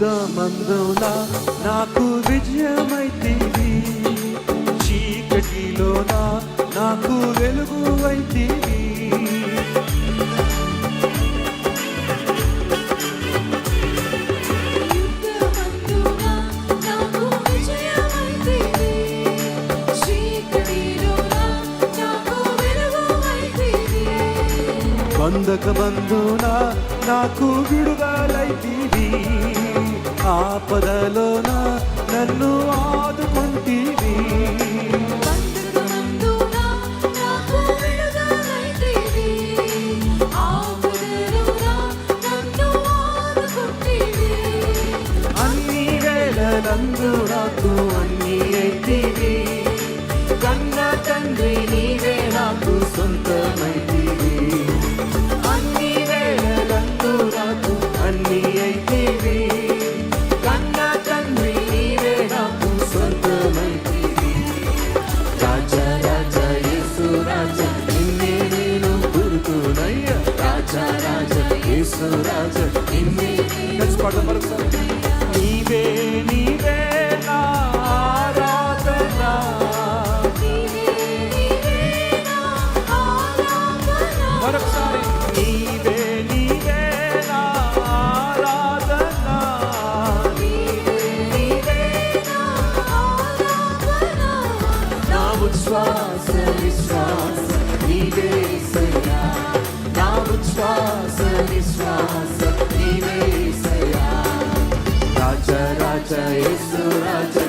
యుద్ధమందున నాకు విజయమైతివి, చీకటిలోన నాకు వెలుగువైతివి. బంధకబంధున నాకు విడుదలైతివి, ఆపదలోన నన్ను ఆదుకుంటివి. అన్ని వేళలందు నాకు అన్ని అయితివి, కన్న తండ్రి నీవే నాకు సొంతమైతివి. అన్ని వేళలందు నాకు అన్ని అయితివి, కన్న తండ్రి నీవే నాకు సొంతమైతివి. రాజా రాజా యేసు రాజా నిన్నే నేను గుర్తునయ్యా, రాజా రాజా యేసు రాజా నిన్నే. నీవే నీవే నా ఆరాధన, మరొకసారి నీవే నీవే నా ఆరాధన, నా ఉచ్ఛ్వాస విశ్వాస నీవే యేసయ్యా, నా ఉచ్ఛ్వాస విశ్వాస నీవే యేసయ్యా. రాజా రాజా యేసు రాజా